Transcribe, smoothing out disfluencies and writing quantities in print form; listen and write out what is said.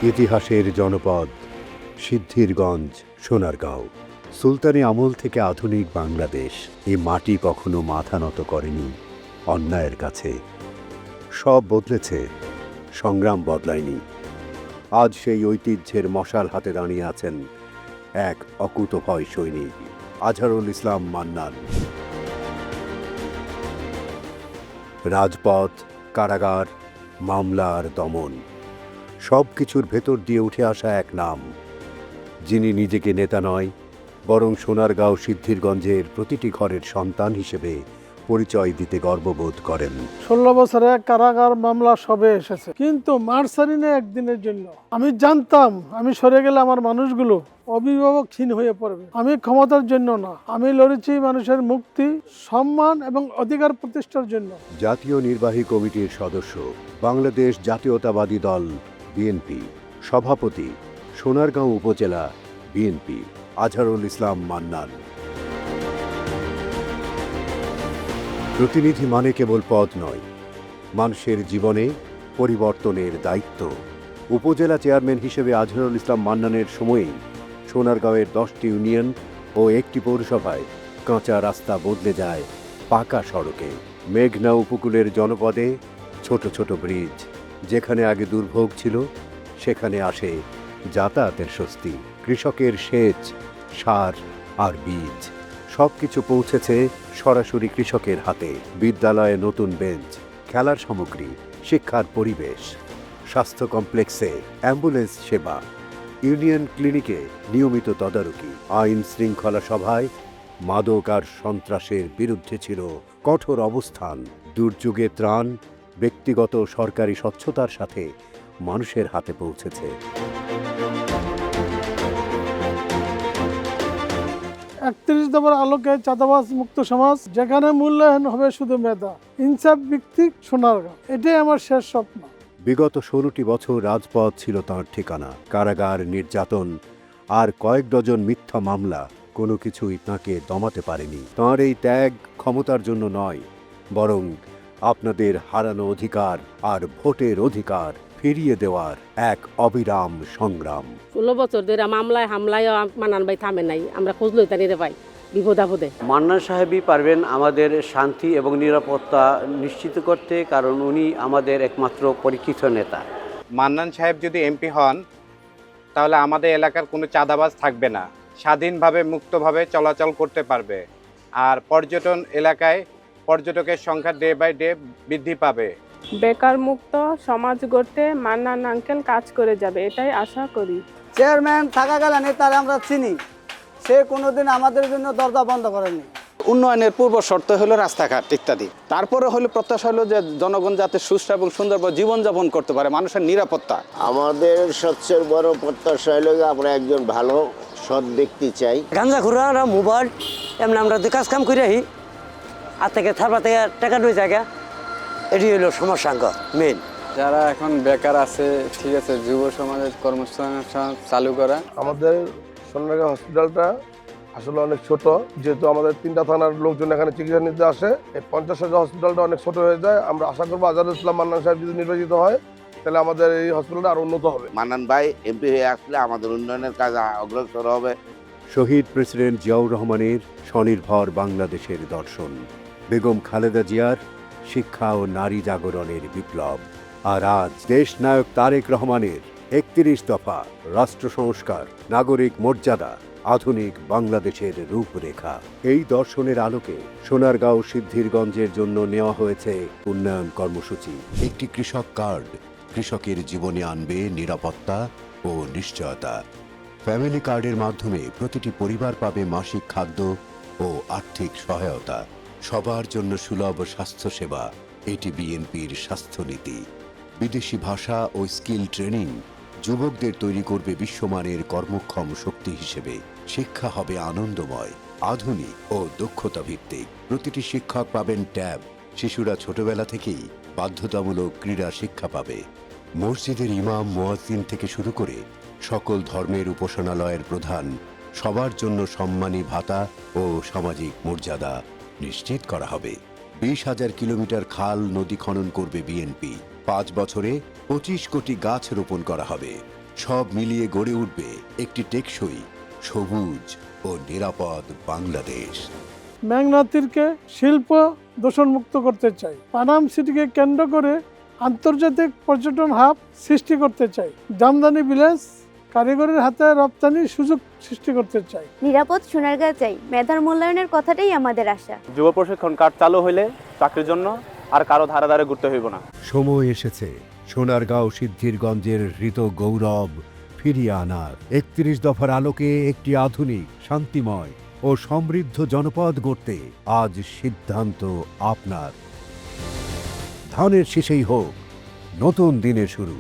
ইতিহাসের জনপদ সিদ্ধিরগঞ্জ, সোনারগাঁও। সুলতানি আমল থেকে আধুনিক বাংলাদেশ, এই মাটি কখনো মাথা নত করেনি অন্যায়ের কাছে। সব বদলেছে, সংগ্রাম বদলায়নি। আজ সেই ঐতিহ্যের মশাল হাতে দাঁড়িয়ে আছেন এক অকুতোভয় সৈনিক, আজহারুল ইসলাম মান্নান। রাজপথ, কারাগার, মামলা আর দমন, সব কিছুর ভেতর দিয়ে উঠে আসা এক নাম, যিনি নিজেকে নেতা নয়, বরং সোনারগাঁও সিদ্ধিরগঞ্জের প্রতিটি ঘরের সন্তান হিসেবে পরিচয় দিতে গর্ববোধ করেন। 16 বছরে কারাগার মামলা সবে এসেছে, কিন্তু মার্সারিনে একদিনের জন্য। আমি জানতাম আমি সরে গেলে আমার মানুষগুলো অভিভাবকহীন হয়ে পড়বে। আমি ক্ষমতার জন্য না, আমি লড়েছি মানুষের মুক্তি, সম্মান এবং অধিকার প্রতিষ্ঠার জন্য। জাতীয় নির্বাহী কমিটির সদস্য, বাংলাদেশ জাতীয়তাবাদী দল বিএনপি সভাপতি, সোনারগাঁও উপজেলা বিএনপি, আজহারুল ইসলাম মান্নান। প্রতিনিধি মানে কেবল পদ নয়, মানুষের জীবনে পরিবর্তনের দায়িত্ব। উপজেলা চেয়ারম্যান হিসেবে আজহারুল ইসলাম মান্নানের সময়েই সোনারগাঁওয়ের 10টি ইউনিয়ন ও একটি পৌরসভায় কাঁচা রাস্তা বদলে যায় পাকা সড়কে। মেঘনা উপকূলের জনপদে ছোট ছোট ব্রিজ, যেখানে আগে দুর্ভোগ ছিল সেখানে আসে যাতায়াতের স্বস্তি। কৃষকের সেচ, সার আর বীজ সবকিছু পৌঁছেছে সরাসরি কৃষকের হাতে। বিদ্যালয়ে নতুন বেঞ্চ, খেলার সামগ্রী, শিক্ষার পরিবেশ, স্বাস্থ্য কমপ্লেক্সে অ্যাম্বুলেন্স সেবা, ইউনিয়ন ক্লিনিকে নিয়মিত তদারকি। আইন শৃঙ্খলা সভায় মাদক আর সন্ত্রাসের বিরুদ্ধে ছিল কঠোর অবস্থান। দুর্যোগে ত্রাণ ব্যক্তিগত সরকারি স্বচ্ছতার সাথে মানুষের হাতে পৌঁছেছে। 31 দফার আলোকে চাঁদাবাজ মুক্ত সমাজ, যেখানে মূল্যায়ন হবে শুধু মেধা, ইনসাফ ভিত্তিক সোনারগাঁও, এটাই আমার শেষ স্বপ্ন। বিগত 16টি বছর রাজপথ ছিল তাঁর ঠিকানা। কারাগার, নির্যাতন আর কয়েক ডজন মিথ্যা মামলা কোনো কিছুই তাঁকে দমাতে পারেনি। তাঁর এই ত্যাগ ক্ষমতার জন্য নয়, বরং আপনাদের হারানো অধিকার আর ভোটের অধিকার ফিরিয়ে দেওয়ার এক অবিরাম সংগ্রাম। 16 বছর ধরে মামলায় হামলায় মান্নান ভাই থামে নাই, আমরা খোঁজ লইতা নিতে পাই বিপদ আপদে। মান্নান সাহেবই পারবেন আমাদের শান্তি এবং নিরাপত্তা নিশ্চিত করতে, কারণ উনি আমাদের একমাত্র পরীক্ষিত নেতা। মান্নান সাহেব যদি এমপি হন তাহলে আমাদের এলাকার কোনো চাঁদাবাজ থাকবে না, স্বাধীনভাবে মুক্তভাবে চলাচল করতে পারবে, আর পর্যটন এলাকায় পর্যটকের সংখ্যা ডে বাই ডে বৃদ্ধি পাবে। বেকার মুক্ত সমাজ গড়তে মান্নান আঙ্কেল কাজ করে যাবে, এটাই আশা করি। চেয়ারম্যান থাকাকালীন তারা আমরা চিনি, সে কোনোদিন আমাদের জন্য দরজা বন্ধ করেনি। উন্নয়নের পূর্ব শর্ত হলো রাস্তাঘাট ইত্যাদি। তারপরে হলো প্রত্যাশা হলো যে জনগণ যাতে সুস্থ এবং সুন্দরভাবে জীবনযাপন করতে পারে, মানুষের নিরাপত্তা। আমাদের সবচেয়ে বড় প্রত্যাশা হলো আমরা একজন ভালো সৎ ব্যক্তি চাই। গাঞ্জা ঘুরা মোবাইল এমনি আমরা কাজ কাম করে আহি, আর থেকে থারপা থেকে টাকা দুই জায়গা, এটি হলো সমস্যা মেন। যারা এখন বেকার আছে, ঠিক আছে, যুব সমাজের কর্মসংস্থান চালু করা। আমাদের সোনারগাঁও হসপিটালটা আসলে অনেক ছোট, যেহেতু আমাদের 3টা থানার লোকজন এখানে চিকিৎসা নিতে আসে, এই 50 হাজার হসপিটালটা অনেক ছোট হয়ে যায়। আমরা আশা করবো আজহারুল ইসলাম মান্নান সাহেব যদি নির্বাচিত হয় তাহলে আমাদের এই হসপিটালটা আরো উন্নত হবে। মান্নান ভাই এমপি হয়ে আসলে আমাদের উন্নয়নের কাজ অগ্রসর হবে। শহীদ প্রেসিডেন্ট জিয়াউর রহমানের স্বনির্ভর বাংলাদেশের দর্শন, বেগম খালেদা জিয়ার শিক্ষা ও নারী জাগরণের বিপ্লব, আর আজ দেশ নায়ক তারেক রহমানের 31 দফা রাষ্ট্র সংস্কার, নাগরিক মর্যাদা, আধুনিক বাংলাদেশের রূপরেখা। এই দর্শনের আলোকে সোনারগাঁও সিদ্ধিরগঞ্জের জন্য নেওয়া হয়েছে উন্নয়ন কর্মসূচি। একটি কৃষক কার্ড কৃষকের জীবনে আনবে নিরাপত্তা ও নিশ্চয়তা। ফ্যামিলি কার্ডের মাধ্যমে প্রতিটি পরিবার পাবে মাসিক খাদ্য ও আর্থিক সহায়তা। সবার জন্য সুলভ স্বাস্থ্যসেবা, এটি বিএনপির স্বাস্থ্যনীতি। বিদেশি ভাষা ও স্কিল ট্রেনিং যুবকদের তৈরি করবে বিশ্বমানের কর্মক্ষম শক্তি হিসেবে। শিক্ষা হবে আনন্দময়, আধুনিক ও দক্ষতা ভিত্তিক। প্রতিটি শিক্ষক পাবেন ট্যাব। শিশুরা ছোটবেলা থেকেই বাধ্যতামূলক ক্রীড়া শিক্ষা পাবে। মসজিদের ইমাম, মুয়াজ্জিন থেকে শুরু করে সকল ধর্মের উপাসনালয়ের প্রধান সবার জন্য সম্মানী ভাতা ও সামাজিক মর্যাদা নিশ্চিত করা হবে। 20,000 কিলোমিটার খাল নদী খনন করবে বিএনপি। 5 বছরে 25 কোটি গাছ রোপণ করা হবে। সব মিলিয়ে গড়ে উঠবে একটি টেকসই, সবুজ ও নিরাপদ বাংলাদেশ। মেঘনা তীরকে শিল্প দূষণমুক্ত করতে চাই। পানাম সিটিকে কেন্দ্র করে আন্তর্জাতিক পর্যটন হাব সৃষ্টি করতে চাই। জামদানি ভিলেজ কারিগরের হাতে রপ্তানির সুযোগ সৃষ্টি করতে চাই। নিরাপদ সোনারগাঁ চাই। মেধার মূল্যায়নের কথাটাই আমাদের আশা। যুব প্রশিক্ষণ কার্ড চালু হইলে চাকরির জন্য আর কারো ধারে ধারে ঘুরতে হইব না। সময় এসেছে সোনারগাঁও সিদ্ধিরগঞ্জের হৃত গৌরব ফিরিয়ে আনার। 31 দফার আলোকে একটি আধুনিক, শান্তিময় ও সমৃদ্ধ জনপদ গড়তে আজ সিদ্ধান্ত আপনার। ধানের শীষেই হোক নতুন দিনের শুরু।